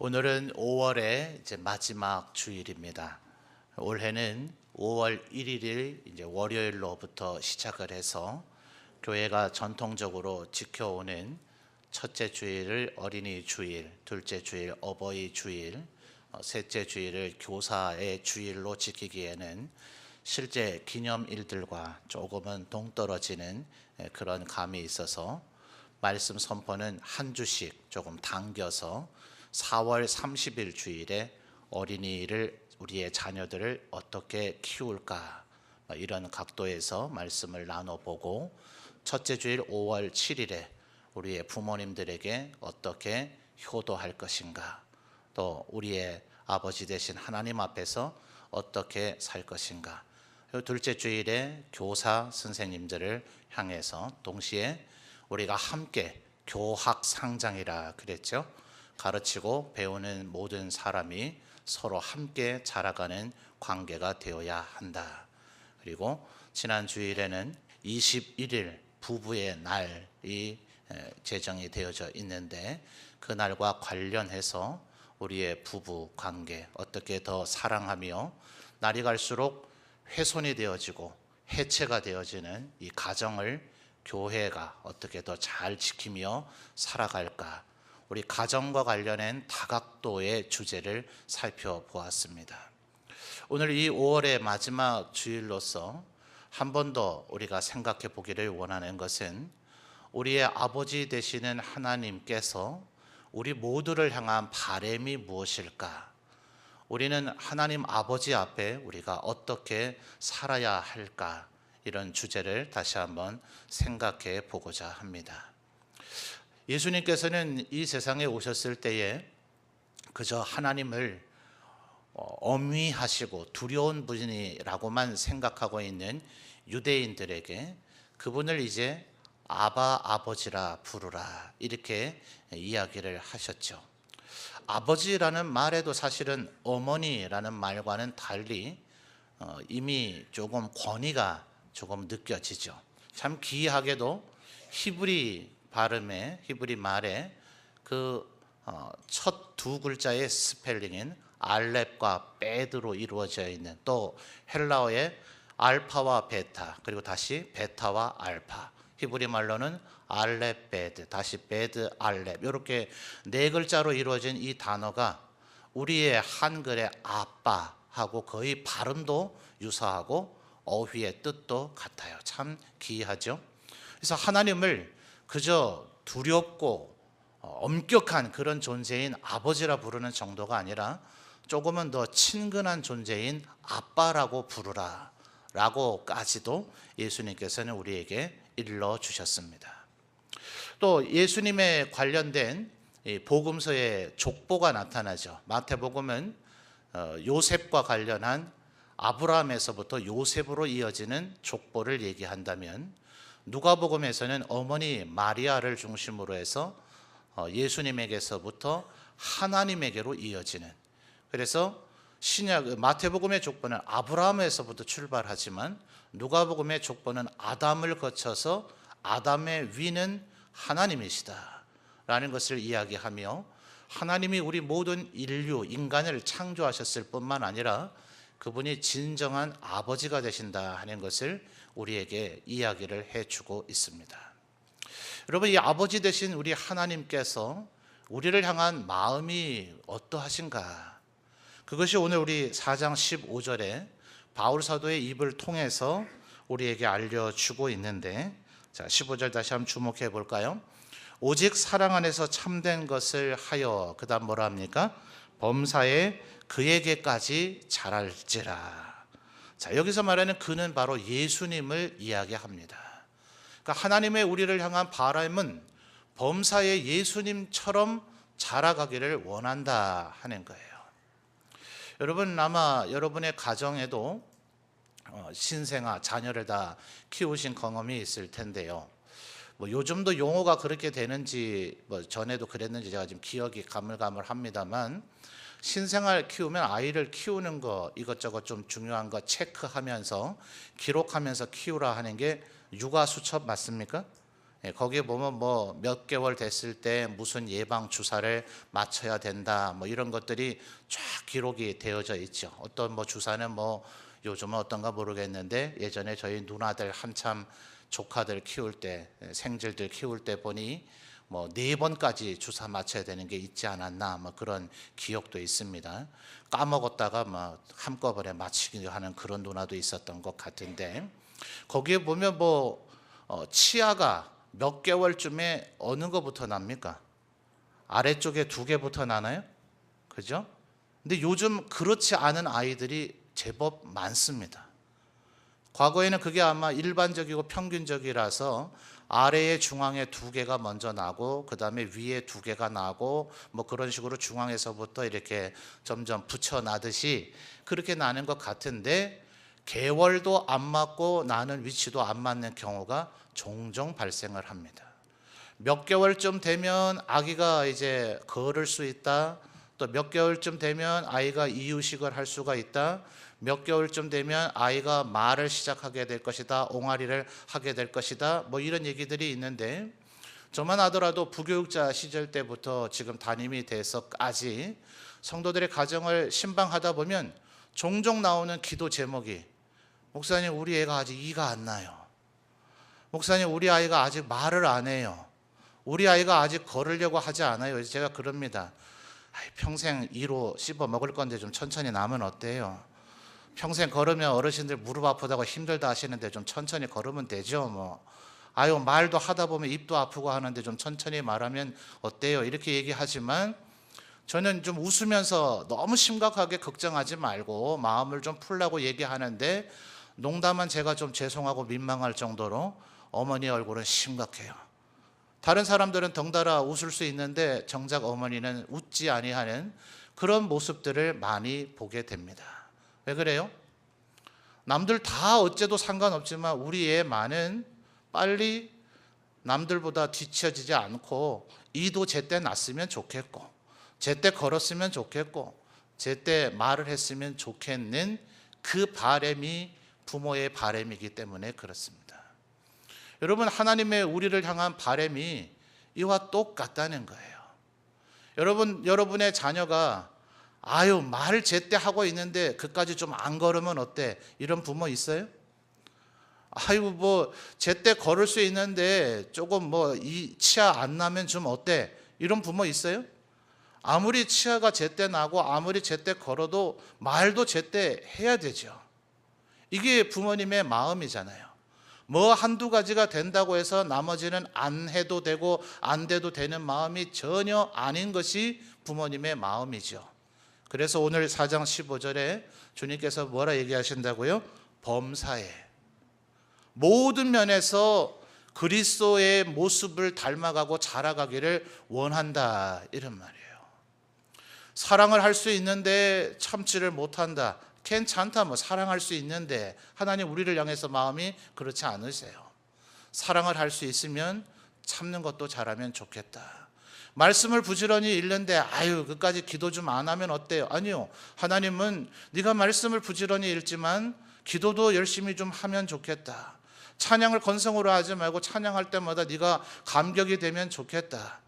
오늘은 5월의 이제 마지막 주일입니다. 올해는 5월 1일을 이제 월요일로부터 시작을 해서 교회가 전통적으로 지켜오는 첫째 주일을 어린이 주일, 둘째 주일 어버이 주일, 셋째 주일을 교사의 주일로 지키기에는 실제 기념일들과 조금은 동떨어지는 그런 감이 있어서 말씀 선포는 한 주씩 조금 당겨서 4월 30일 주일에 어린이를 우리의 자녀들을 어떻게 키울까 이런 각도에서 말씀을 나눠보고, 첫째 주일 5월 7일에 우리의 부모님들에게 어떻게 효도할 것인가, 또 우리의 아버지 되신 하나님 앞에서 어떻게 살 것인가, 둘째 주일에 교사 선생님들을 향해서 동시에 우리가 함께 교학상장이라 그랬죠. 가르치고 배우는 모든 사람이 서로 함께 자라가는 관계가 되어야 한다. 그리고 지난 주일에는 21일 부부의 날이 제정이 되어져 있는데, 그 날과 관련해서 우리의 부부 관계 어떻게 더 사랑하며 날이 갈수록 훼손이 되어지고 해체가 되어지는 이 가정을 교회가 어떻게 더 잘 지키며 살아갈까, 우리 가정과 관련된 다각도의 주제를 살펴보았습니다. 오늘 이 5월의 마지막 주일로서 한 번 더 우리가 생각해 보기를 원하는 것은, 우리의 아버지 되시는 하나님께서 우리 모두를 향한 바람이 무엇일까? 우리는 하나님 아버지 앞에 우리가 어떻게 살아야 할까? 이런 주제를 다시 한번 생각해 보고자 합니다. 예수님께서는 이 세상에 오셨을 때에 그저 하나님을 엄위하시고 두려운 분이라고만 생각하고 있는 유대인들에게 그분을 이제 아바 아버지라 부르라 이렇게 이야기를 하셨죠. 아버지라는 말에도 사실은 어머니라는 말과는 달리 이미 조금 권위가 조금 느껴지죠. 참 기이하게도 히브리 발음에, 히브리 말에 그 첫 두 글자의 스펠링인 알렙과 베드로 이루어져 있는, 또 헬라어의 알파와 베타, 그리고 다시 베타와 알파, 히브리 말로는 알렙 베드, 다시 베드 알렙, 이렇게 네 글자로 이루어진 이 단어가 우리의 한글의 아빠하고 거의 발음도 유사하고 어휘의 뜻도 같아요. 참 기이하죠. 그래서 하나님을 그저 두렵고 엄격한 그런 존재인 아버지라 부르는 정도가 아니라 조금은 더 친근한 존재인 아빠라고 부르라 라고까지도 예수님께서는 우리에게 일러주셨습니다. 또 예수님에 관련된 복음서의 족보가 나타나죠. 마태복음은 요셉과 관련한 아브라함에서부터 요셉으로 이어지는 족보를 얘기한다면, 누가복음에서는 어머니 마리아를 중심으로 해서 예수님에게서부터 하나님에게로 이어지는, 그래서 마태복음의 족보는 아브라함에서부터 출발하지만 누가복음의 족보는 아담을 거쳐서 아담의 위는 하나님이시다 라는 것을 이야기하며, 하나님이 우리 모든 인류, 인간을 창조하셨을 뿐만 아니라 그분이 진정한 아버지가 되신다 하는 것을 우리에게 이야기를 해주고 있습니다. 여러분, 이 아버지 되신 우리 하나님께서 우리를 향한 마음이 어떠하신가? 그것이 오늘 우리 4장 15절에 바울 사도의 입을 통해서 우리에게 알려주고 있는데, 자, 15절 다시 한번 주목해 볼까요? 오직 사랑 안에서 참된 것을 하여, 그 다음 뭐라 합니까? 범사에 그에게까지 자랄지라. 자, 여기서 말하는 그는 바로 예수님을 이야기합니다. 그러니까 하나님의 우리를 향한 바람은 범사에 예수님처럼 자라가기를 원한다 하는 거예요. 여러분, 아마 여러분의 가정에도 신생아, 자녀를 다 키우신 경험이 있을 텐데요. 요즘도 용어가 그렇게 되는지, 전에도 그랬는지 제가 지금 기억이 가물가물합니다만, 신생아를 키우면 아이를 키우는 거 이것저것 좀 중요한 거 체크하면서 기록하면서 키우라 하는 게 육아수첩 맞습니까? 거기에 보면 뭐 몇 개월 됐을 때 무슨 예방 주사를 맞춰야 된다, 뭐 이런 것들이 쫙 기록이 되어져 있죠. 어떤 뭐 주사는 뭐 요즘은 어떤가 모르겠는데 예전에 저희 누나들 한참 조카들 키울 때, 생질들 키울 때 보니 뭐 4번까지 주사 맞춰야 되는 게 있지 않았나, 뭐 그런 기억도 있습니다. 까먹었다가 막 한꺼번에 맞추기 하는 그런 누나도 있었던 것 같은데, 거기에 보면 뭐 치아가 몇 개월쯤에 어느 거부터 납니까? 아래쪽에 2개부터 나나요? 그죠? 근데 요즘 그렇지 않은 아이들이 제법 많습니다. 과거에는 그게 아마 일반적이고 평균적이라서 아래에 중앙에 2개가 먼저 나고 그 다음에 위에 2개가 나고 뭐 그런 식으로 중앙에서부터 이렇게 점점 붙여나듯이 그렇게 나는 것 같은데, 개월도 안 맞고 나는 위치도 안 맞는 경우가 종종 발생을 합니다. 몇 개월쯤 되면 아기가 이제 걸을 수 있다, 또 몇 개월쯤 되면 아이가 이유식을 할 수가 있다, 몇 개월쯤 되면 아이가 말을 시작하게 될 것이다, 옹알이를 하게 될 것이다, 뭐 이런 얘기들이 있는데, 저만 하더라도 부교육자 시절 때부터 지금 담임이 돼서까지 성도들의 가정을 신방하다 보면 종종 나오는 기도 제목이, 목사님 우리 애가 아직 이가 안 나요, 목사님 우리 아이가 아직 말을 안 해요, 우리 아이가 아직 걸으려고 하지 않아요. 그래서 제가 그럽니다. 평생 이로 씹어 먹을 건데 좀 천천히 나면 어때요? 평생 걸으면 어르신들 무릎 아프다고 힘들다 하시는데 좀 천천히 걸으면 되죠. 뭐 아유 말도 하다 보면 입도 아프고 하는데 좀 천천히 말하면 어때요? 이렇게 얘기하지만 저는 좀 웃으면서 너무 심각하게 걱정하지 말고 마음을 좀 풀라고 얘기하는데, 농담은 제가 좀 죄송하고 민망할 정도로 어머니 얼굴은 심각해요. 다른 사람들은 덩달아 웃을 수 있는데 정작 어머니는 웃지 아니하는 그런 모습들을 많이 보게 됩니다. 왜 그래요? 남들 다 어째도 상관없지만 우리 애만은 빨리 남들보다 뒤처지지 않고 이도 제때 났으면 좋겠고, 제때 걸었으면 좋겠고, 제때 말을 했으면 좋겠는 그 바람이 부모의 바람이기 때문에 그렇습니다. 여러분, 하나님의 우리를 향한 바람이 이와 똑같다는 거예요. 여러분의 자녀가 아유 말을 제때 하고 있는데 그까지 좀 안 걸으면 어때? 이런 부모 있어요? 아이고 뭐 제때 걸을 수 있는데 조금 뭐 이 치아 안 나면 좀 어때? 이런 부모 있어요? 아무리 치아가 제때 나고 아무리 제때 걸어도 말도 제때 해야 되죠. 이게 부모님의 마음이잖아요. 뭐 한두 가지가 된다고 해서 나머지는 안 해도 되고 안 돼도 되는 마음이 전혀 아닌 것이 부모님의 마음이죠. 그래서 오늘 4장 15절에 주님께서 뭐라 얘기하신다고요? 범사에 모든 면에서 그리스도의 모습을 닮아가고 자라가기를 원한다, 이런 말이에요. 사랑을 할 수 있는데 참지를 못한다, 괜찮다, 뭐 사랑할 수 있는데 하나님 우리를 향해서 마음이 그렇지 않으세요. 사랑을 할 수 있으면 참는 것도 잘하면 좋겠다. 말씀을 부지런히 읽는데 아유 그까지 기도 좀 안 하면 어때요? 아니요, 하나님은 네가 말씀을 부지런히 읽지만 기도도 열심히 좀 하면 좋겠다. 찬양을 건성으로 하지 말고 찬양할 때마다 네가 감격이 되면 좋겠다.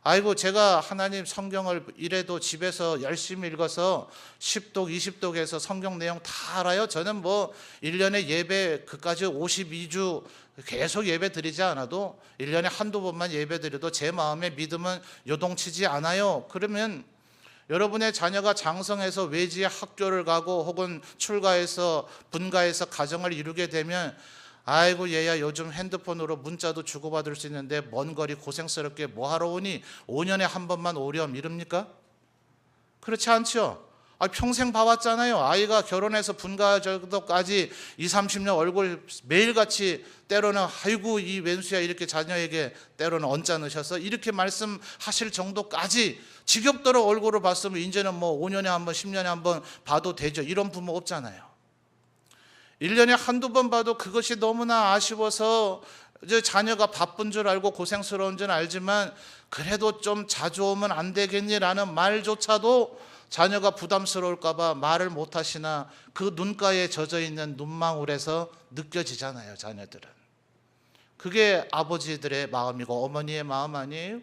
아이고 제가 하나님 성경을 이래도 집에서 열심히 읽어서 10독 20독에서 성경 내용 다 알아요. 저는 뭐 1년에 예배 그까지 52주 계속 예배 드리지 않아도 1년에 한두 번만 예배 드려도 제 마음의 믿음은 요동치지 않아요. 그러면 여러분의 자녀가 장성해서 외지에 학교를 가고 혹은 출가해서 분가해서 가정을 이루게 되면 아이고 얘야 요즘 핸드폰으로 문자도 주고받을 수 있는데 먼 거리 고생스럽게 뭐하러 오니? 5년에 한 번만 오렴 이럽니까? 그렇지 않죠. 평생 봐왔잖아요. 아이가 결혼해서 분가 정도까지 20, 30년 얼굴 매일같이 때로는 아이고 이 왼수야 이렇게 자녀에게 때로는 언짢으셔서 이렇게 말씀하실 정도까지 지겹도록 얼굴을 봤으면 이제는 뭐 5년에 한 번 10년에 한 번 봐도 되죠. 이런 부모 없잖아요. 1년에 한두 번 봐도 그것이 너무나 아쉬워서 이제 자녀가 바쁜 줄 알고 고생스러운 줄 알지만 그래도 좀 자주 오면 안 되겠니라는 말조차도 자녀가 부담스러울까 봐 말을 못 하시나 그 눈가에 젖어 있는 눈망울에서 느껴지잖아요. 자녀들은 그게 아버지들의 마음이고 어머니의 마음 아니에요?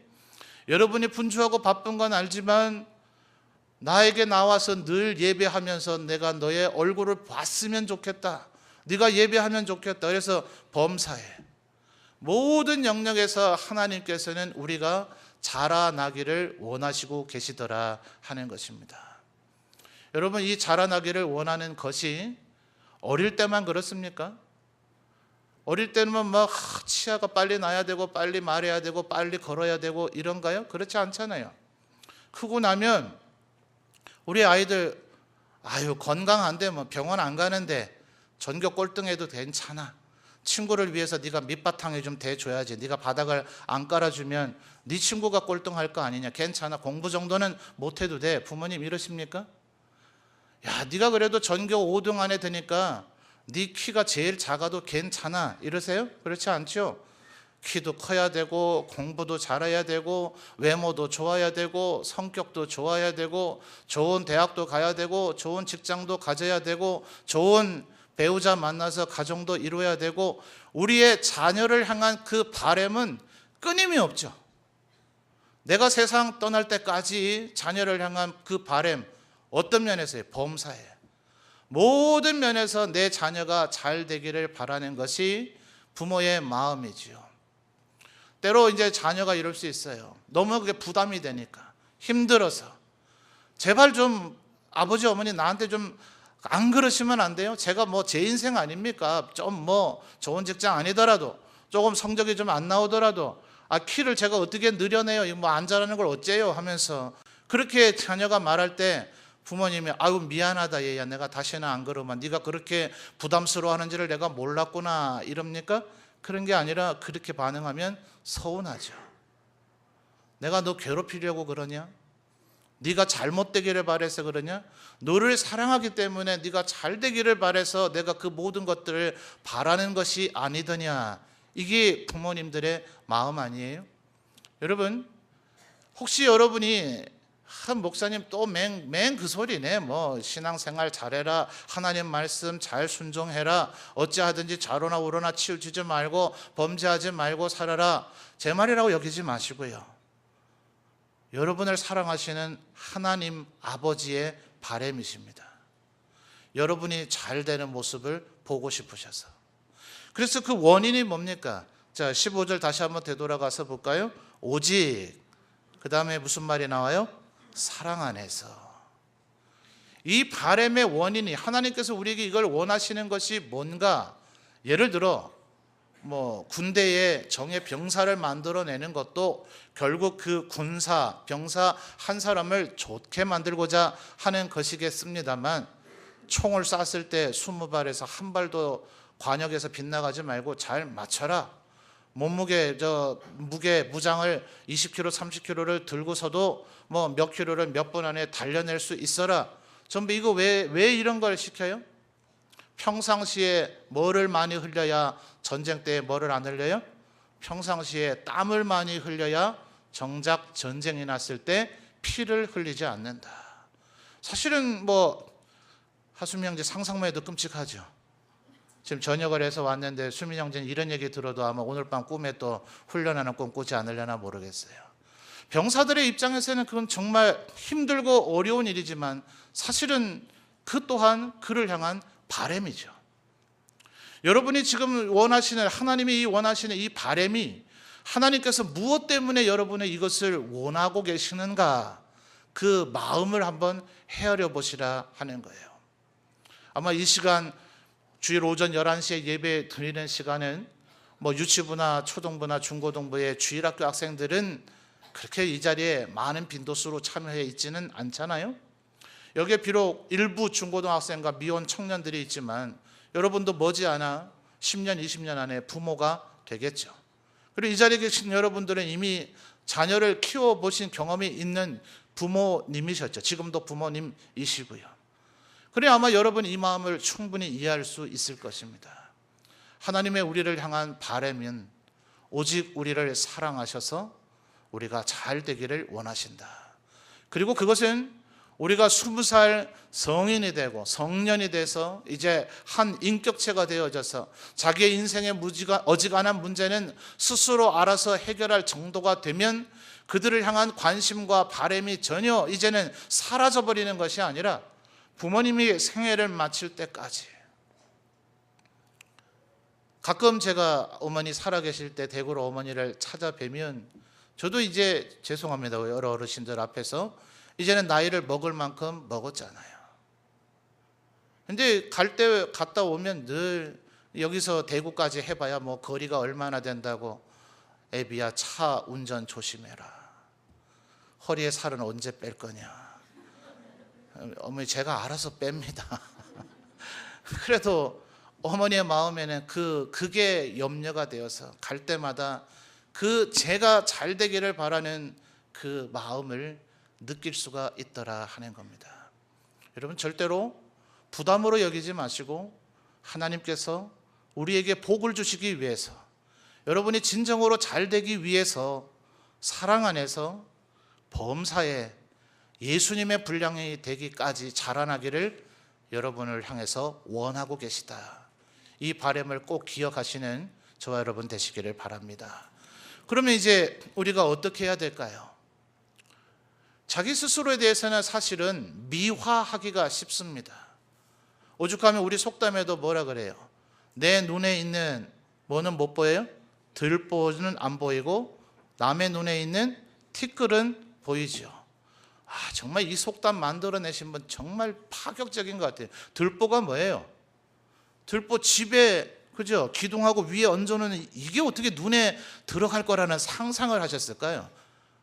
여러분이 분주하고 바쁜 건 알지만 나에게 나와서 늘 예배하면서 내가 너의 얼굴을 봤으면 좋겠다. 네가 예배하면 좋겠다. 그래서 범사에 모든 영역에서 하나님께서는 우리가 자라나기를 원하시고 계시더라 하는 것입니다. 여러분, 이 자라나기를 원하는 것이 어릴 때만 그렇습니까? 어릴 때는 막 치아가 빨리 나야 되고 빨리 말해야 되고 빨리 걸어야 되고 이런가요? 그렇지 않잖아요. 크고 나면 우리 아이들 건강한데 뭐 병원 안 가는데 전교 꼴등해도 괜찮아. 친구를 위해서 네가 밑바탕에 좀 대줘야지. 네가 바닥을 안 깔아주면 네 친구가 꼴등할 거 아니냐. 괜찮아. 공부 정도는 못해도 돼. 부모님 이러십니까? 야, 네가 그래도 전교 5등 안에 드니까 네 키가 제일 작아도 괜찮아 이러세요? 그렇지 않죠? 키도 커야 되고 공부도 잘해야 되고 외모도 좋아야 되고 성격도 좋아야 되고 좋은 대학도 가야 되고 좋은 직장도 가져야 되고 좋은 배우자 만나서 가정도 이루어야 되고 우리의 자녀를 향한 그 바람은 끊임이 없죠. 내가 세상 떠날 때까지 자녀를 향한 그 바람 어떤 면에서요? 범사에 모든 면에서 내 자녀가 잘 되기를 바라는 것이 부모의 마음이지요. 때로 이제 자녀가 이럴 수 있어요. 너무 그게 부담이 되니까 힘들어서 제발 좀 아버지 어머니 나한테 좀 안 그러시면 안 돼요? 제가 뭐 제 인생 아닙니까? 좀 뭐 좋은 직장 아니더라도 조금 성적이 좀 안 나오더라도 키를 제가 어떻게 늘려내요? 뭐 안 자라는 걸 어째요? 하면서 그렇게 자녀가 말할 때 부모님이 아유 미안하다 얘야 내가 다시는 안 그러면 네가 그렇게 부담스러워하는지를 내가 몰랐구나 이럽니까? 그런 게 아니라 그렇게 반응하면 서운하죠. 내가 너 괴롭히려고 그러냐? 네가 잘못되기를 바라서 그러냐? 너를 사랑하기 때문에 네가 잘 되기를 바라서 내가 그 모든 것들을 바라는 것이 아니더냐? 이게 부모님들의 마음 아니에요? 여러분, 혹시 여러분이 목사님 또 맹 그 소리네. 뭐 신앙생활 잘해라. 하나님 말씀 잘 순종해라. 어찌하든지 좌로나 우로나 치우치지 말고 범죄하지 말고 살아라. 제 말이라고 여기지 마시고요. 여러분을 사랑하시는 하나님 아버지의 바람이십니다. 여러분이 잘 되는 모습을 보고 싶으셔서. 그래서 그 원인이 뭡니까? 자, 15절 다시 한번 되돌아가서 볼까요? 오직 그 다음에 무슨 말이 나와요? 사랑 안에서. 이 바람의 원인이 하나님께서 우리에게 이걸 원하시는 것이 뭔가? 예를 들어 뭐 군대에 정예 병사를 만들어내는 것도 결국 그 군사 병사 한 사람을 좋게 만들고자 하는 것이겠습니다만 총을 쐈을 때 20발에서 한 발도 관역에서 빗나가지 말고 잘 맞춰라. 몸무게 무장을 20kg 30kg를 들고서도 뭐 몇 킬로를 몇 분 안에 달려낼 수 있어라. 전부 이거 왜 이런 걸 시켜요? 평상시에 뭐를 많이 흘려야 전쟁 때에 뭐를 안 흘려요? 평상시에 땀을 많이 흘려야 정작 전쟁이 났을 때 피를 흘리지 않는다. 사실은 뭐 하수미 형제 상상만 해도 끔찍하죠. 지금 저녁을 해서 왔는데 수민 형제는 이런 얘기 들어도 아마 오늘 밤 꿈에 또 훈련하는 꿈 꾸지 않으려나 모르겠어요. 병사들의 입장에서는 그건 정말 힘들고 어려운 일이지만 사실은 그 또한 그를 향한 바람이죠. 여러분이 지금 원하시는 하나님이 원하시는 이 바람이 하나님께서 무엇 때문에 여러분의 이것을 원하고 계시는가 그 마음을 한번 헤아려 보시라 하는 거예요. 아마 이 시간 주일 오전 11시에 예배 드리는 시간은 뭐 유치부나 초등부나 중고등부의 주일학교 학생들은 그렇게 이 자리에 많은 빈도수로 참여해 있지는 않잖아요. 여기에 비록 일부 중고등학생과 미혼 청년들이 있지만 여러분도 머지않아 10년, 20년 안에 부모가 되겠죠. 그리고 이 자리에 계신 여러분들은 이미 자녀를 키워보신 경험이 있는 부모님이셨죠. 지금도 부모님이시고요. 그래 아마 여러분이 이 마음을 충분히 이해할 수 있을 것입니다. 하나님의 우리를 향한 바람은 오직 우리를 사랑하셔서 우리가 잘 되기를 원하신다. 그리고 그것은 우리가 20살 성인이 되고 성년이 돼서 이제 한 인격체가 되어져서 자기의 인생의 어지간한 문제는 스스로 알아서 해결할 정도가 되면 그들을 향한 관심과 바람이 전혀 이제는 사라져버리는 것이 아니라 부모님이 생애를 마칠 때까지. 가끔 제가 어머니 살아계실 때 대구로 어머니를 찾아뵈면 저도 이제 죄송합니다. 여러 어르신들 앞에서 이제는 나이를 먹을 만큼 먹었잖아요. 근데 갈 때 갔다 오면 늘 여기서 대구까지 해봐야 뭐 거리가 얼마나 된다고, 애비야 차 운전 조심해라. 허리에 살은 언제 뺄 거냐. 어머니 제가 알아서 뺍니다. 그래도 어머니의 마음에는 그게 염려가 되어서 갈 때마다 제가 잘 되기를 바라는 그 마음을 느낄 수가 있더라 하는 겁니다. 여러분 절대로 부담으로 여기지 마시고 하나님께서 우리에게 복을 주시기 위해서, 여러분이 진정으로 잘 되기 위해서 사랑 안에서 범사에 예수님의 분량이 되기까지 자라나기를 여러분을 향해서 원하고 계시다. 이 바람을 꼭 기억하시는 저와 여러분 되시기를 바랍니다. 그러면 이제 우리가 어떻게 해야 될까요? 자기 스스로에 대해서는 사실은 미화하기가 쉽습니다. 오죽하면 우리 속담에도 뭐라 그래요? 내 눈에 있는 뭐는 못 보여요? 들보는 안 보이고 남의 눈에 있는 티끌은 보이죠. 정말 이 속담 만들어내신 분 정말 파격적인 것 같아요. 들보가 뭐예요? 들보 집에 그죠? 기둥하고 위에 얹어놓는 이게 어떻게 눈에 들어갈 거라는 상상을 하셨을까요?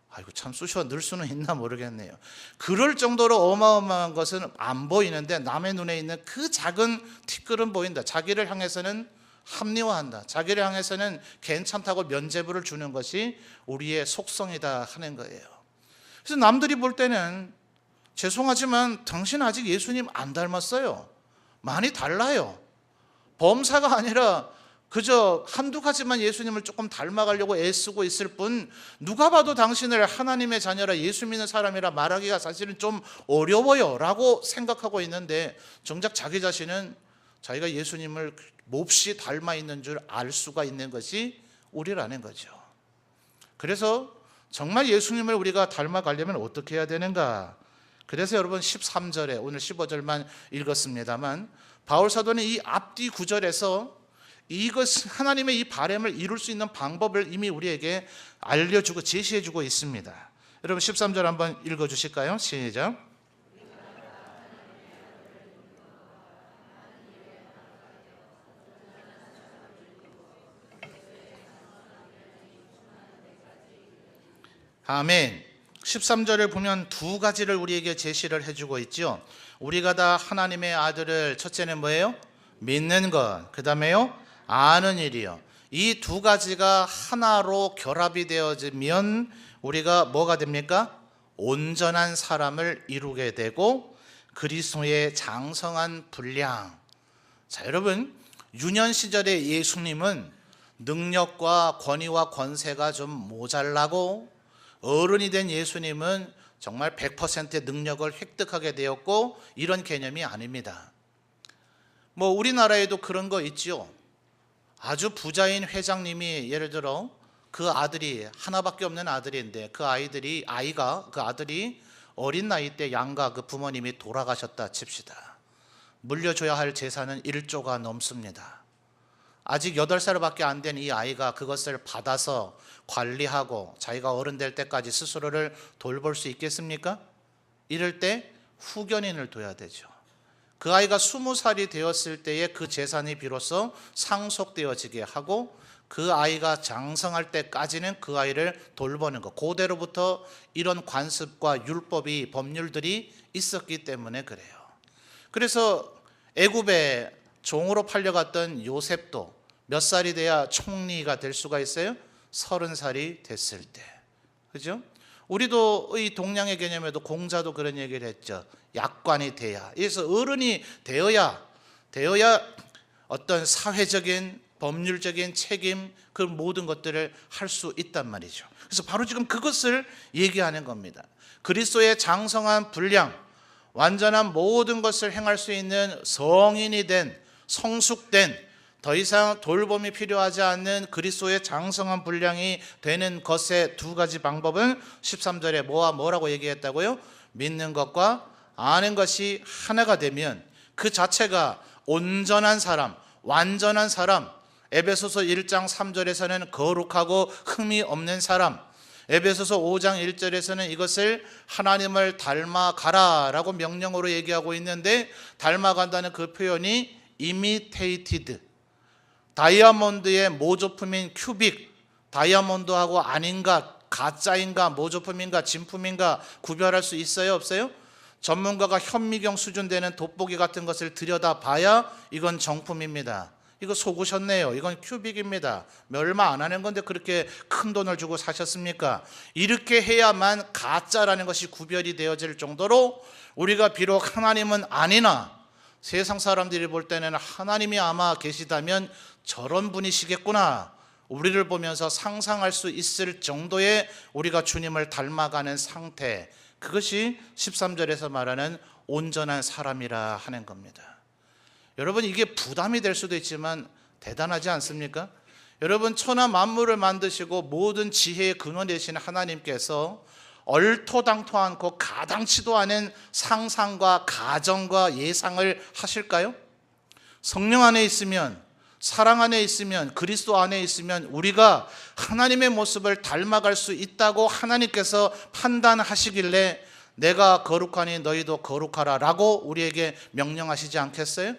아이고 참 쑤셔 넣을 수는 있나 모르겠네요. 그럴 정도로 어마어마한 것은 안 보이는데 남의 눈에 있는 그 작은 티끌은 보인다. 자기를 향해서는 합리화한다. 자기를 향해서는 괜찮다고 면죄부를 주는 것이 우리의 속성이다 하는 거예요. 그래서 남들이 볼 때는 죄송하지만 당신 아직 예수님 안 닮았어요. 많이 달라요. 범사가 아니라 그저 한두 가지만 예수님을 조금 닮아가려고 애쓰고 있을 뿐 누가 봐도 당신을 하나님의 자녀라 예수 믿는 사람이라 말하기가 사실은 좀 어려워요 라고 생각하고 있는데 정작 자기 자신은 자기가 예수님을 몹시 닮아 있는 줄 알 수가 있는 것이 우리라는 거죠. 그래서 정말 예수님을 우리가 닮아가려면 어떻게 해야 되는가? 그래서 여러분 13절에 오늘 15절만 읽었습니다만 바울 사도는 이 앞뒤 구절에서 하나님의 이 바람을 이룰 수 있는 방법을 이미 우리에게 알려주고 제시해주고 있습니다. 여러분 13절 한번 읽어주실까요? 시작. 아멘. 13절을 보면 두 가지를 우리에게 제시를 해주고 있죠. 우리가 다 하나님의 아들을 첫째는 뭐예요? 믿는 것. 그 다음에요? 아는 일이요. 이 두 가지가 하나로 결합이 되어지면 우리가 뭐가 됩니까? 온전한 사람을 이루게 되고 그리스도의 장성한 분량. 자, 여러분 유년 시절의 예수님은 능력과 권위와 권세가 좀 모자라고 어른이 된 예수님은 정말 100%의 능력을 획득하게 되었고 이런 개념이 아닙니다. 뭐 우리나라에도 그런 거 있죠. 아주 부자인 회장님이 예를 들어 그 아들이 하나밖에 없는 아들인데 그 아들이 어린 나이 때 양가 그 부모님이 돌아가셨다 칩시다. 물려줘야 할 재산은 1조가 넘습니다. 아직 8살밖에 안 된 이 아이가 그것을 받아서 관리하고 자기가 어른 될 때까지 스스로를 돌볼 수 있겠습니까? 이럴 때 후견인을 둬야 되죠. 그 아이가 20살이 되었을 때에 그 재산이 비로소 상속되어지게 하고 그 아이가 장성할 때까지는 그 아이를 돌보는 것. 그대로부터 이런 관습과 율법이 법률들이 있었기 때문에 그래요. 그래서 애굽에 종으로 팔려갔던 요셉도 몇 살이 돼야 총리가 될 수가 있어요? 30살이 됐을 때. 그죠? 우리도 이 동양의 개념에도 공자도 그런 얘기를 했죠. 약관이 돼야. 그래서 어른이 되어야 어떤 사회적인 법률적인 책임 그 모든 것들을 할 수 있단 말이죠. 그래서 바로 지금 그것을 얘기하는 겁니다. 그리스도의 장성한 분량, 완전한 모든 것을 행할 수 있는 성인이 된, 성숙된, 더 이상 돌봄이 필요하지 않는 그리스도의 장성한 분량이 되는 것의 두 가지 방법은 13절에 뭐라고 얘기했다고요? 믿는 것과 아는 것이 하나가 되면 그 자체가 온전한 사람, 완전한 사람, 에베소서 1장 3절에서는 거룩하고 흠이 없는 사람, 에베소서 5장 1절에서는 이것을 하나님을 닮아가라 라고 명령어로 얘기하고 있는데, 닮아간다는 그 표현이 imitated, 다이아몬드의 모조품인 큐빅, 다이아몬드하고 아닌가, 가짜인가, 모조품인가, 진품인가 구별할 수 있어요, 없어요? 전문가가 현미경 수준 되는 돋보기 같은 것을 들여다봐야 이건 정품입니다. 이거 속으셨네요. 이건 큐빅입니다. 얼마 안 하는 건데 그렇게 큰 돈을 주고 사셨습니까? 이렇게 해야만 가짜라는 것이 구별이 되어질 정도로, 우리가 비록 하나님은 아니나 세상 사람들이 볼 때는 하나님이 아마 계시다면 저런 분이시겠구나, 우리를 보면서 상상할 수 있을 정도의 우리가 주님을 닮아가는 상태, 그것이 13절에서 말하는 온전한 사람이라 하는 겁니다. 여러분, 이게 부담이 될 수도 있지만 대단하지 않습니까? 여러분, 천하 만물을 만드시고 모든 지혜의 근원 되신 하나님께서 얼토당토 않고 가당치도 않은 상상과 가정과 예상을 하실까요? 성령 안에 있으면, 사랑 안에 있으면, 그리스도 안에 있으면 우리가 하나님의 모습을 닮아갈 수 있다고 하나님께서 판단하시길래 내가 거룩하니 너희도 거룩하라 라고 우리에게 명령하시지 않겠어요?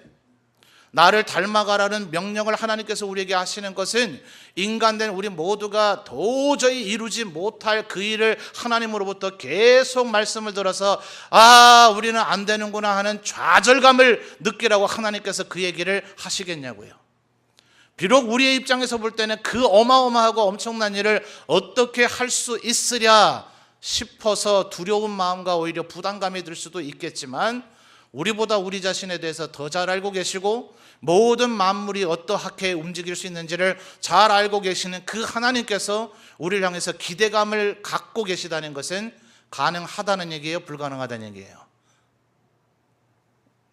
나를 닮아가라는 명령을 하나님께서 우리에게 하시는 것은 인간된 우리 모두가 도저히 이루지 못할 그 일을 하나님으로부터 계속 말씀을 들어서 우리는 안 되는구나 하는 좌절감을 느끼라고 하나님께서 그 얘기를 하시겠냐고요. 비록 우리의 입장에서 볼 때는 그 어마어마하고 엄청난 일을 어떻게 할 수 있으랴 싶어서 두려운 마음과 오히려 부담감이 들 수도 있겠지만, 우리보다 우리 자신에 대해서 더 잘 알고 계시고 모든 만물이 어떻게 움직일 수 있는지를 잘 알고 계시는 그 하나님께서 우리를 향해서 기대감을 갖고 계시다는 것은 가능하다는 얘기예요, 불가능하다는 얘기예요?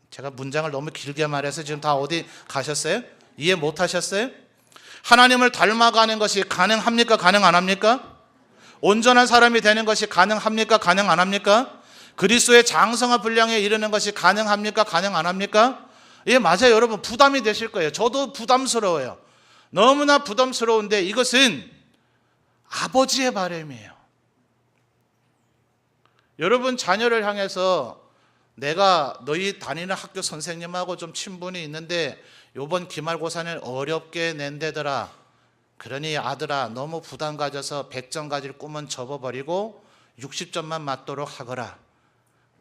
제가 문장을 너무 길게 말해서 지금 다 어디 가셨어요? 이해 못 하셨어요? 하나님을 닮아가는 것이 가능합니까? 가능 안 합니까? 온전한 사람이 되는 것이 가능합니까? 가능 안 합니까? 그리스도의 장성한 분량에 이르는 것이 가능합니까? 가능 안 합니까? 예, 맞아요. 여러분, 부담이 되실 거예요. 저도 부담스러워요. 너무나 부담스러운데 이것은 아버지의 바람이에요. 여러분, 자녀를 향해서 내가 너희 다니는 학교 선생님하고 좀 친분이 있는데 요번 기말고사는 어렵게 낸대더라. 그러니 아들아, 너무 부담 가져서 100점 가질 꿈은 접어버리고 60점만 맞도록 하거라.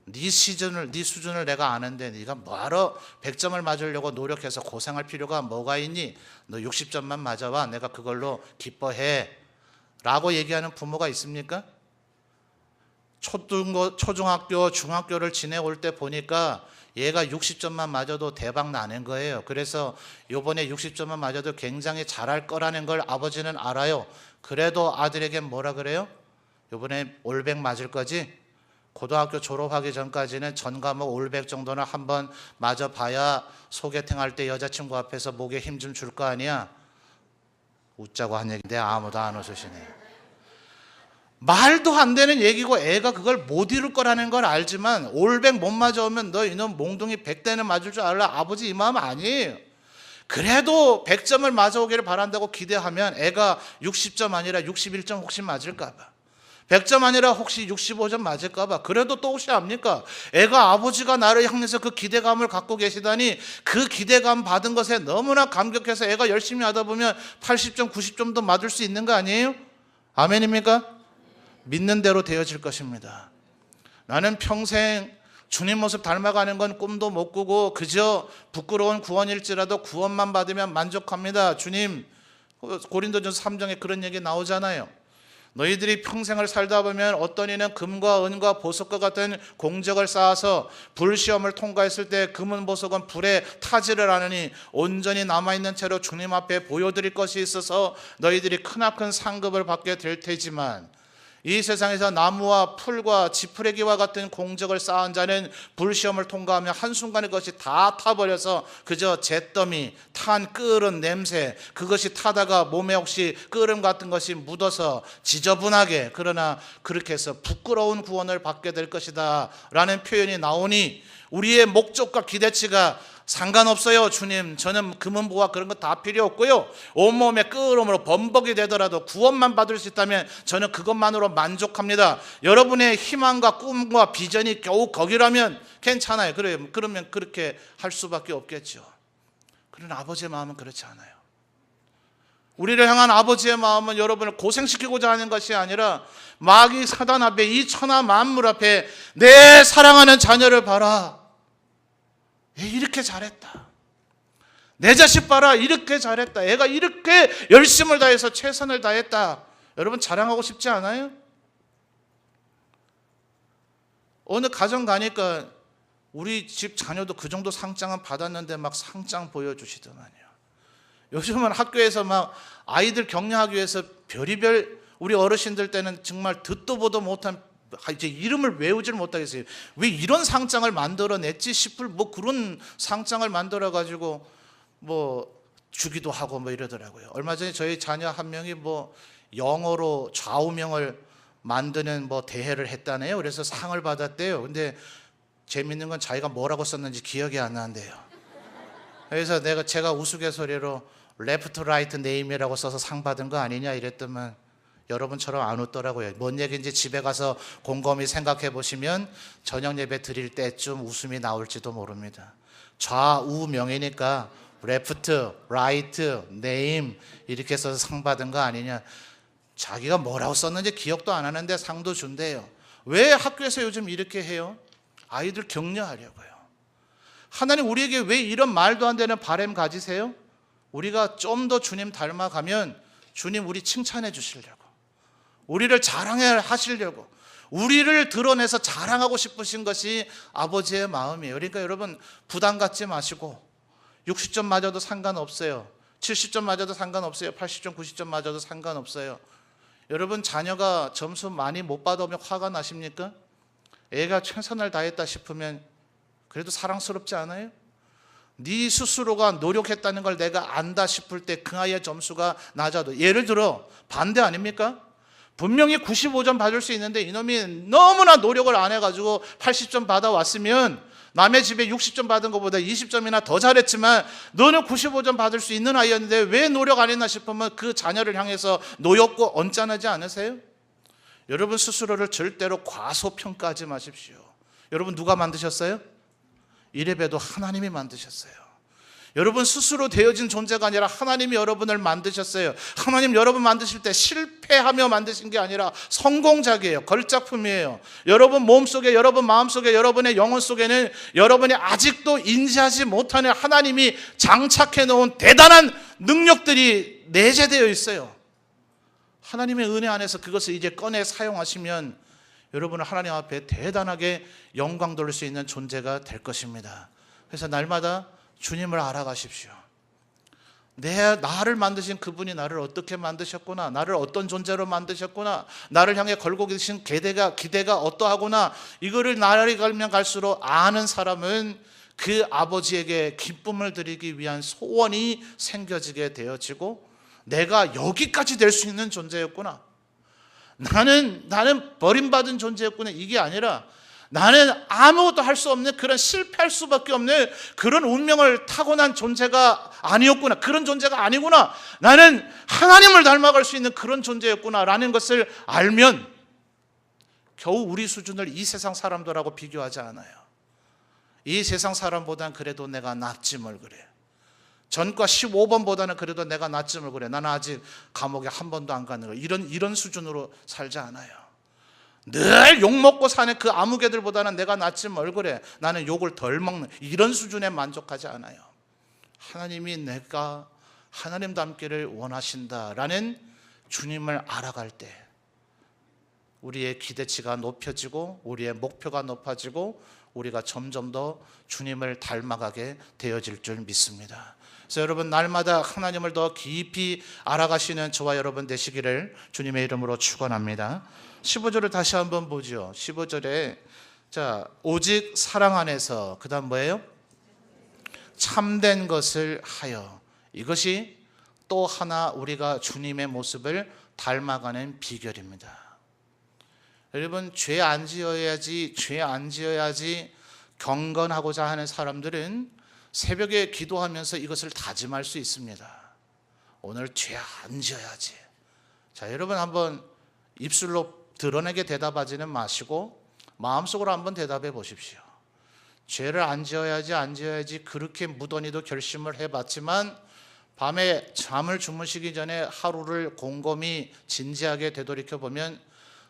네 수준을 내가 아는데 네가 뭐하러 100점을 맞으려고 노력해서 고생할 필요가 뭐가 있니? 너 60점만 맞아봐. 내가 그걸로 기뻐해 라고 얘기하는 부모가 있습니까? 초중학교, 중학교를 지내올 때 보니까 얘가 60점만 맞아도 대박 나는 거예요. 그래서 요번에 60점만 맞아도 굉장히 잘할 거라는 걸 아버지는 알아요. 그래도 아들에게 뭐라 그래요? 요번에 올백 맞을 거지? 고등학교 졸업하기 전까지는 전 과목 올백 정도는 한번 맞아봐야 소개팅 할 때 여자친구 앞에서 목에 힘 좀 줄 거 아니야? 웃자고 한 얘기인데 아무도 안 웃으시네요. 말도 안 되는 얘기고 애가 그걸 못 이룰 거라는 걸 알지만 올백 못 맞아오면 너 이놈 몽둥이 100대는 맞을 줄 알라. 아버지 이 마음 아니에요. 그래도 100점을 맞아오기를 바란다고 기대하면 애가 60점 아니라 61점 혹시 맞을까 봐, 100점 아니라 혹시 65점 맞을까 봐, 그래도 또 혹시 압니까? 애가 아버지가 나를 향해서 그 기대감을 갖고 계시다니 그 기대감 받은 것에 너무나 감격해서 애가 열심히 하다 보면 80점, 90점도 맞을 수 있는 거 아니에요? 아멘입니까? 믿는 대로 되어질 것입니다. 나는 평생 주님 모습 닮아가는 건 꿈도 못 꾸고 그저 부끄러운 구원일지라도 구원만 받으면 만족합니다. 주님, 고린도전서 3장에 그런 얘기 나오잖아요. 너희들이 평생을 살다 보면 어떤 이는 금과 은과 보석과 같은 공적을 쌓아서 불시험을 통과했을 때 금은 보석은 불에 타지를 않으니 온전히 남아있는 채로 주님 앞에 보여드릴 것이 있어서 너희들이 크나큰 상급을 받게 될 테지만, 이 세상에서 나무와 풀과 지푸레기와 같은 공적을 쌓은 자는 불시험을 통과하며 한순간에 그것이 다 타버려서 그저 잿더미, 탄 끓은 냄새, 그것이 타다가 몸에 혹시 끓음 같은 것이 묻어서 지저분하게, 그러나 그렇게 해서 부끄러운 구원을 받게 될 것이다 라는 표현이 나오니 우리의 목적과 기대치가 상관없어요. 주님, 저는 금은보화 그런 거 다 필요 없고요, 온몸에 끓음으로 범벅이 되더라도 구원만 받을 수 있다면 저는 그것만으로 만족합니다. 여러분의 희망과 꿈과 비전이 겨우 거기라면 괜찮아요. 그러면 그렇게 할 수밖에 없겠죠. 그러나 아버지의 마음은 그렇지 않아요. 우리를 향한 아버지의 마음은 여러분을 고생시키고자 하는 것이 아니라 마귀 사단 앞에, 이 천하 만물 앞에 내 사랑하는 자녀를 봐라, 이렇게 잘했다, 내 자식 봐라, 이렇게 잘했다, 애가 이렇게 열심을 다해서 최선을 다했다. 여러분 자랑하고 싶지 않아요? 어느 가정 가니까 우리 집 자녀도 그 정도 상장은 받았는데 막 상장 보여주시더만요. 요즘은 학교에서 막 아이들 격려하기 위해서 별의별, 우리 어르신들 때는 정말 듣도 보도 못한, 이제 이름을 외우질 못하겠어요. 왜 이런 상장을 만들어냈지 싶을 뭐 그런 상장을 만들어 가지고 뭐 주기도 하고 뭐 이러더라고요. 얼마 전에 저희 자녀 한 명이 뭐 영어로 좌우명을 만드는 뭐 대회를 했다네요. 그래서 상을 받았대요. 근데 재밌는 건 자기가 뭐라고 썼는지 기억이 안 나는데요. 그래서 제가 우스갯소리로 레프트 라이트 네임이라고 써서 상 받은 거 아니냐 이랬더만 여러분처럼 안 웃더라고요. 뭔 얘기인지 집에 가서 곰곰이 생각해 보시면 저녁 예배 드릴 때쯤 웃음이 나올지도 모릅니다. 좌우명이니까 레프트, 라이트, 네임 이렇게 써서 상 받은 거 아니냐. 자기가 뭐라고 썼는지 기억도 안 하는데 상도 준대요. 왜 학교에서 요즘 이렇게 해요? 아이들 격려하려고요. 하나님 우리에게 왜 이런 말도 안 되는 바람 가지세요? 우리가 좀 더 주님 닮아가면 주님 우리 칭찬해 주시려고, 우리를 자랑해 하시려고, 우리를 드러내서 자랑하고 싶으신 것이 아버지의 마음이에요. 그러니까 여러분 부담 갖지 마시고 60점 맞아도 상관없어요. 70점 맞아도 상관없어요. 80점, 90점 맞아도 상관없어요. 여러분 자녀가 점수 많이 못 받으면 화가 나십니까? 애가 최선을 다했다 싶으면 그래도 사랑스럽지 않아요? 네 스스로가 노력했다는 걸 내가 안다 싶을 때 그 아이의 점수가 낮아도, 예를 들어 반대 아닙니까? 분명히 95점 받을 수 있는데 이놈이 너무나 노력을 안 해가지고 80점 받아왔으면 남의 집에 60점 받은 것보다 20점이나 더 잘했지만 너는 95점 받을 수 있는 아이였는데 왜 노력 안 했나 싶으면 그 자녀를 향해서 노엽고 언짢아하지 않으세요? 여러분 스스로를 절대로 과소평가하지 마십시오. 여러분 누가 만드셨어요? 이래봬도 하나님이 만드셨어요. 여러분 스스로 되어진 존재가 아니라 하나님이 여러분을 만드셨어요. 하나님 여러분 만드실 때 실패하며 만드신 게 아니라 성공작이에요. 걸작품이에요. 여러분 몸속에, 여러분 마음속에, 여러분의 영혼 속에는 여러분이 아직도 인지하지 못하는 하나님이 장착해 놓은 대단한 능력들이 내재되어 있어요. 하나님의 은혜 안에서 그것을 이제 꺼내 사용하시면 여러분은 하나님 앞에 대단하게 영광 돌릴 수 있는 존재가 될 것입니다. 그래서 날마다 주님을 알아가십시오. 나를 만드신 그분이 나를 어떻게 만드셨구나, 나를 어떤 존재로 만드셨구나, 나를 향해 걸고 계신 기대가 어떠하구나, 이거를 날이 가면 갈수록 아는 사람은 그 아버지에게 기쁨을 드리기 위한 소원이 생겨지게 되어지고, 내가 여기까지 될 수 있는 존재였구나, 나는 버림받은 존재였구나, 이게 아니라 나는 아무것도 할 수 없는, 그런 실패할 수밖에 없는 그런 운명을 타고난 존재가 아니었구나, 그런 존재가 아니구나, 나는 하나님을 닮아갈 수 있는 그런 존재였구나 라는 것을 알면 겨우 우리 수준을 이 세상 사람들하고 비교하지 않아요. 이 세상 사람보단 그래도 내가 낫지 뭘 그래, 전과 15번보다는 그래도 내가 낫지 뭘 그래, 나는 아직 감옥에 한 번도 안 가는 거, 이런 수준으로 살지 않아요. 늘 욕먹고 사는 그 아무개들보다는 내가 낫지 뭘 그래, 나는 욕을 덜 먹는, 이런 수준에 만족하지 않아요. 하나님이 내가 하나님 닮기를 원하신다라는 주님을 알아갈 때 우리의 기대치가 높여지고 우리의 목표가 높아지고 우리가 점점 더 주님을 닮아가게 되어질 줄 믿습니다. 그래서 여러분 날마다 하나님을 더 깊이 알아가시는 저와 여러분 되시기를 주님의 이름으로 축원합니다. 15절을 다시 한번 보죠. 15절에 자, 오직 사랑 안에서 그 다음 뭐예요? 참된 것을 하여. 이것이 또 하나 우리가 주님의 모습을 닮아가는 비결입니다. 여러분 죄 안 지어야지 경건하고자 하는 사람들은 새벽에 기도하면서 이것을 다짐할 수 있습니다. 오늘 죄 안 지어야지. 자, 여러분 한번 입술로 드러내게 대답하지는 마시고 마음속으로 한번 대답해 보십시오. 죄를 안 지어야지 그렇게 무던히도 결심을 해봤지만 밤에 잠을 주무시기 전에 하루를 곰곰이 진지하게 되돌이켜 보면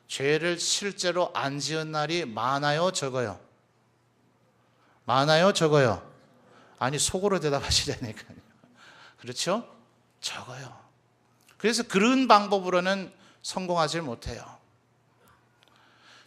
죄를 실제로 안 지은 날이 많아요, 적어요? 많아요, 적어요? 아니 속으로 대답하시라니까요. 그렇죠? 적어요. 그래서 그런 방법으로는 성공하지 못해요.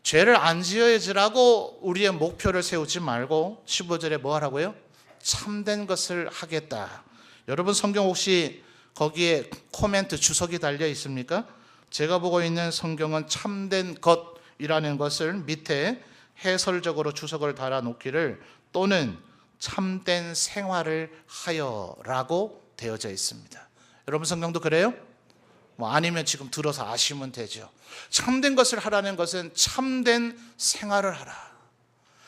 죄를 안 지어야지라고 우리의 목표를 세우지 말고 15절에 뭐 하라고요? 참된 것을 하겠다. 여러분 성경 혹시 거기에 코멘트 주석이 달려 있습니까? 제가 보고 있는 성경은 참된 것이라는 것을 밑에 해설적으로 주석을 달아 놓기를 또는 참된 생활을 하여라고 되어져 있습니다. 여러분 성경도 그래요? 뭐 아니면 지금 들어서 아시면 되죠. 참된 것을 하라는 것은 참된 생활을 하라.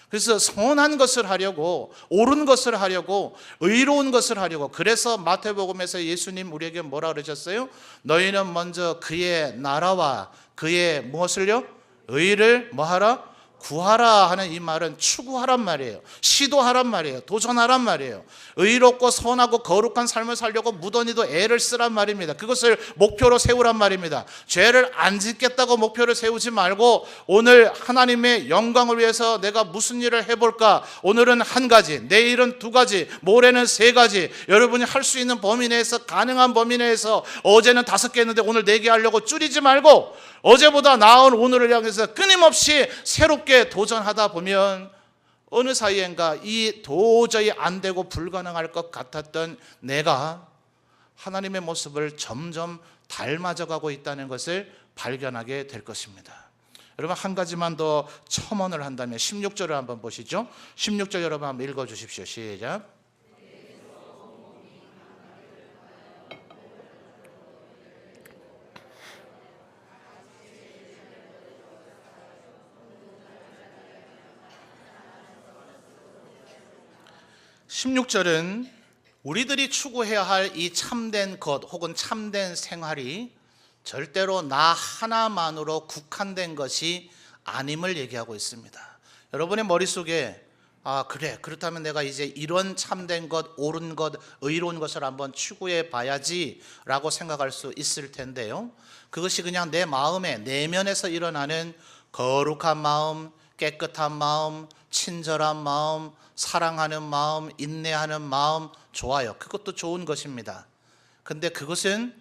그래서 선한 것을 하려고, 옳은 것을 하려고, 의로운 것을 하려고. 그래서 마태복음에서 예수님 우리에게 뭐라 그러셨어요? 너희는 먼저 그의 나라와 그의 무엇을요? 의를 뭐 하라? 구하라 하는 이 말은 추구하란 말이에요. 시도하란 말이에요. 도전하란 말이에요. 의롭고 선하고 거룩한 삶을 살려고 무던히도 애를 쓰란 말입니다. 그것을 목표로 세우란 말입니다. 죄를 안 짓겠다고 목표를 세우지 말고 오늘 하나님의 영광을 위해서 내가 무슨 일을 해볼까? 오늘은 한 가지, 내일은 두 가지, 모레는 세 가지. 여러분이 할 수 있는 범위 내에서, 가능한 범위 내에서 어제는 5개 했는데 오늘 4개 하려고 줄이지 말고 어제보다 나은 오늘을 향해서 끊임없이 새롭게 도전하다 보면 어느 사이엔가 이 도저히 안 되고 불가능할 것 같았던 내가 하나님의 모습을 점점 닮아져 가고 있다는 것을 발견하게 될 것입니다. 여러분 한 가지만 더 첨언을 한다면 16절을 한번 보시죠. 16절 여러분 한번 읽어주십시오. 시작. 16절은 우리들이 추구해야 할 이 참된 것 혹은 참된 생활이 절대로 나 하나만으로 국한된 것이 아님을 얘기하고 있습니다. 여러분의 머릿속에 그래, 그렇다면 내가 이제 이런 참된 것, 옳은 것, 의로운 것을 한번 추구해 봐야지 라고 생각할 수 있을 텐데요, 그것이 그냥 내 마음의 내면에서 일어나는 거룩한 마음, 깨끗한 마음, 친절한 마음, 사랑하는 마음, 인내하는 마음, 좋아요. 그것도 좋은 것입니다. 근데 그것은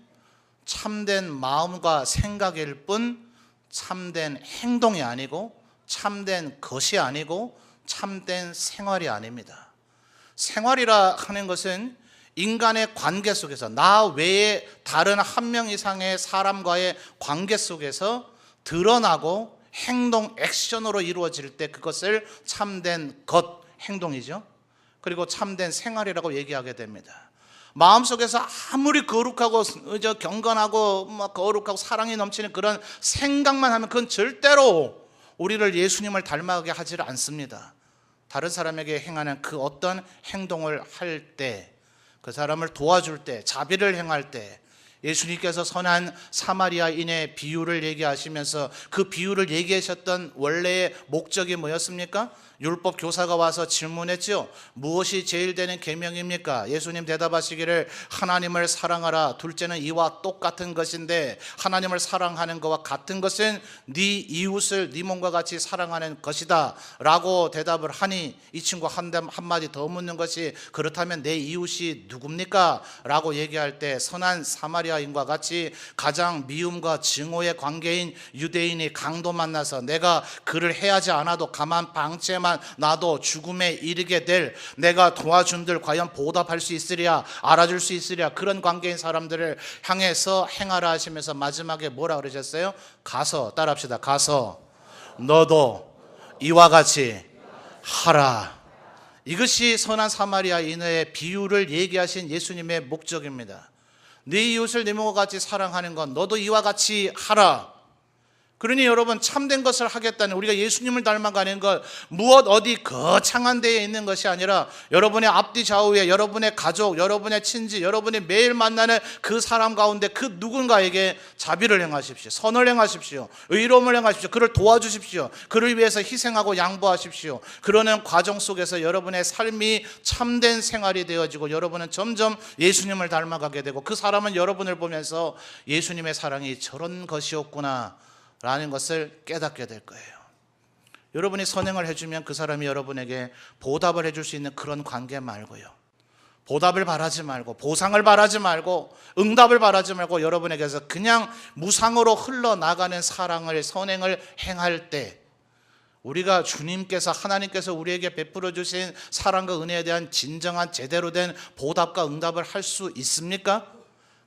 참된 마음과 생각일 뿐 참된 행동이 아니고 참된 것이 아니고 참된 생활이 아닙니다. 생활이라 하는 것은 인간의 관계 속에서 나 외에 다른 한 명 이상의 사람과의 관계 속에서 드러나고 행동, 액션으로 이루어질 때 그것을 참된 것, 행동이죠. 그리고 참된 생활이라고 얘기하게 됩니다. 마음속에서 아무리 거룩하고 경건하고 거룩하고 사랑이 넘치는 그런 생각만 하면 그건 절대로 우리를 예수님을 닮아가게 하지를 않습니다. 다른 사람에게 행하는 그 어떤 행동을 할 때, 그 사람을 도와줄 때, 자비를 행할 때, 예수님께서 선한 사마리아인의 비유를 얘기하시면서 그 비유를 얘기하셨던 원래의 목적이 뭐였습니까? 율법 교사가 와서 질문했죠. 무엇이 제일 되는 계명입니까? 예수님 대답하시기를 하나님을 사랑하라. 둘째는 이와 똑같은 것인데 하나님을 사랑하는 것과 같은 것은 네 이웃을 네 몸과 같이 사랑하는 것이다 라고 대답을 하니 이 친구 한마디 더 묻는 것이 그렇다면 내 이웃이 누굽니까? 라고 얘기할 때 선한 사마리아 사마리아인과 같이 가장 미움과 증오의 관계인 유대인이 강도 만나서 내가 그를 해하지 않아도 가만 방치만 놔도 죽음에 이르게 될, 내가 도와준들 과연 보답할 수 있으랴, 알아줄 수 있으랴, 그런 관계인 사람들을 향해서 행하라 하시면서 마지막에 뭐라 그러셨어요? 가서, 따라합시다. 가서 너도 이와 같이 하라. 이것이 선한 사마리아인의 비유를 얘기하신 예수님의 목적입니다. 네 이웃을 네 몸과 같이 사랑하는 건 너도 이와 같이 하라. 그러니 여러분, 참된 것을 하겠다는, 우리가 예수님을 닮아가는 것, 무엇 어디 거창한 데에 있는 것이 아니라 여러분의 앞뒤 좌우에 여러분의 가족, 여러분의 친지, 여러분이 매일 만나는 그 사람 가운데 그 누군가에게 자비를 행하십시오. 선을 행하십시오. 의로움을 행하십시오. 그를 도와주십시오. 그를 위해서 희생하고 양보하십시오. 그러는 과정 속에서 여러분의 삶이 참된 생활이 되어지고 여러분은 점점 예수님을 닮아가게 되고, 그 사람은 여러분을 보면서 예수님의 사랑이 저런 것이었구나 라는 것을 깨닫게 될 거예요. 여러분이 선행을 해주면 그 사람이 여러분에게 보답을 해줄 수 있는 그런 관계 말고요, 보답을 바라지 말고, 보상을 바라지 말고, 응답을 바라지 말고 여러분에게서 그냥 무상으로 흘러나가는 사랑을, 선행을 행할 때, 우리가 주님께서, 하나님께서 우리에게 베풀어 주신 사랑과 은혜에 대한 진정한 제대로 된 보답과 응답을 할 수 있습니까?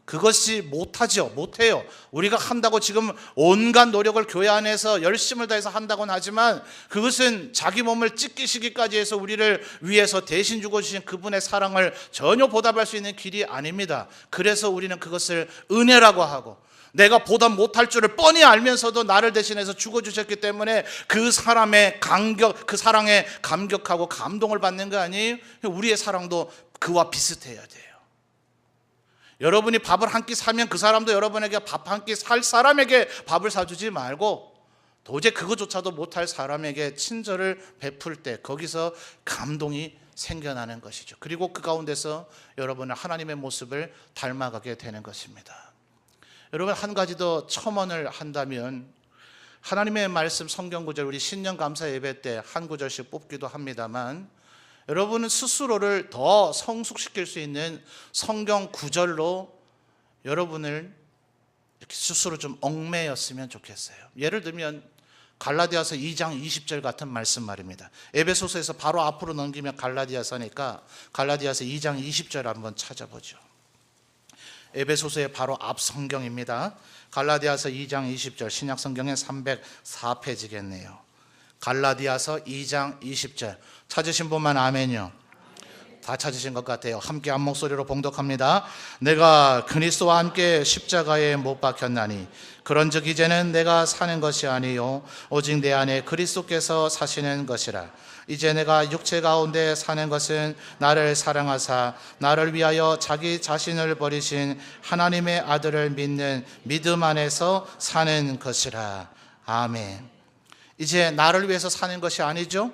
그것이 못하죠. 못해요. 우리가 한다고 지금 온갖 노력을 교회 안에서 열심을 다해서 한다고는 하지만 그것은 자기 몸을 찢기시기까지 해서 우리를 위해서 대신 죽어주신 그분의 사랑을 전혀 보답할 수 있는 길이 아닙니다. 그래서 우리는 그것을 은혜라고 하고, 내가 보답 못할 줄을 뻔히 알면서도 나를 대신해서 죽어주셨기 때문에 그 사람의 감격, 그 사랑에 감격하고 감동을 받는 거 아니에요? 우리의 사랑도 그와 비슷해야 돼요. 여러분이 밥을 한 끼 사면 그 사람도 여러분에게 밥 한 끼 살 사람에게 밥을 사주지 말고, 도저히 그것조차도 못할 사람에게 친절을 베풀 때 거기서 감동이 생겨나는 것이죠. 그리고 그 가운데서 여러분은 하나님의 모습을 닮아가게 되는 것입니다. 여러분, 한 가지 더 첨언을 한다면, 하나님의 말씀 성경 구절, 우리 신년 감사 예배 때 한 구절씩 뽑기도 합니다만, 여러분은 스스로를 더 성숙시킬 수 있는 성경 구절로 여러분을 이렇게 스스로 좀 얽매였으면 좋겠어요. 예를 들면 갈라디아서 2장 20절 같은 말씀 말입니다. 에베소서에서 바로 앞으로 넘기면 갈라디아서니까 갈라디아서 2장 20절 한번 찾아보죠. 에베소서의 바로 앞 성경입니다. 갈라디아서 2장 20절, 신약 성경의 304페이지겠네요. 갈라디아서 2장 20절 찾으신 분만 아멘요. 다 찾으신 것 같아요. 함께 한 목소리로 봉독합니다. 내가 그리스도와 함께 십자가에 못 박혔나니 그런즉 이제는 내가 사는 것이 아니요 오직 내 안에 그리스도께서 사시는 것이라. 이제 내가 육체 가운데 사는 것은 나를 사랑하사 나를 위하여 자기 자신을 버리신 하나님의 아들을 믿는 믿음 안에서 사는 것이라. 아멘. 이제 나를 위해서 사는 것이 아니죠.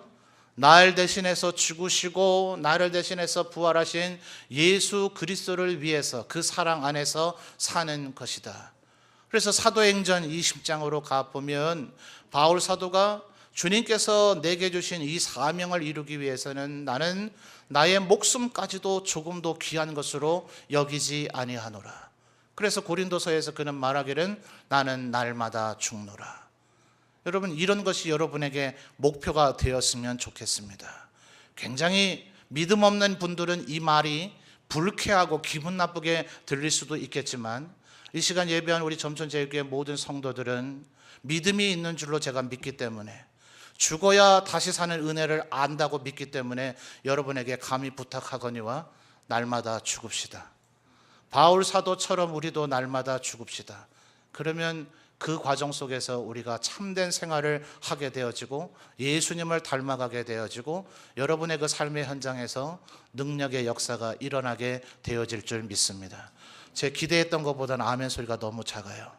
나를 대신해서 죽으시고 나를 대신해서 부활하신 예수 그리스도를 위해서 그 사랑 안에서 사는 것이다. 그래서 사도행전 20장으로 가보면 바울 사도가 주님께서 내게 주신 이 사명을 이루기 위해서는 나는 나의 목숨까지도 조금도 귀한 것으로 여기지 아니하노라. 그래서 고린도서에서 그는 말하기를 나는 날마다 죽노라. 여러분, 이런 것이 여러분에게 목표가 되었으면 좋겠습니다. 굉장히 믿음 없는 분들은 이 말이 불쾌하고 기분 나쁘게 들릴 수도 있겠지만, 이 시간 예배한 우리 점천제일교회 모든 성도들은 믿음이 있는 줄로 제가 믿기 때문에, 죽어야 다시 사는 은혜를 안다고 믿기 때문에 여러분에게 감히 부탁하거니와 날마다 죽읍시다. 바울 사도처럼 우리도 날마다 죽읍시다. 그러면 그 과정 속에서 우리가 참된 생활을 하게 되어지고 예수님을 닮아가게 되어지고 여러분의 그 삶의 현장에서 능력의 역사가 일어나게 되어질 줄 믿습니다. 제 기대했던 것보다는 아멘 소리가 너무 작아요.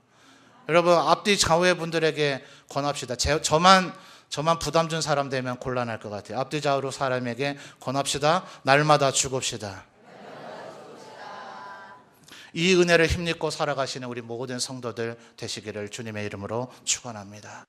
여러분, 앞뒤 좌우의 분들에게 권합시다. 저만 부담 준 사람 되면 곤란할 것 같아요. 앞뒤 좌우로 사람에게 권합시다. 날마다 죽읍시다. 이 은혜를 힘입고 살아가시는 우리 모든 성도들 되시기를 주님의 이름으로 축원합니다.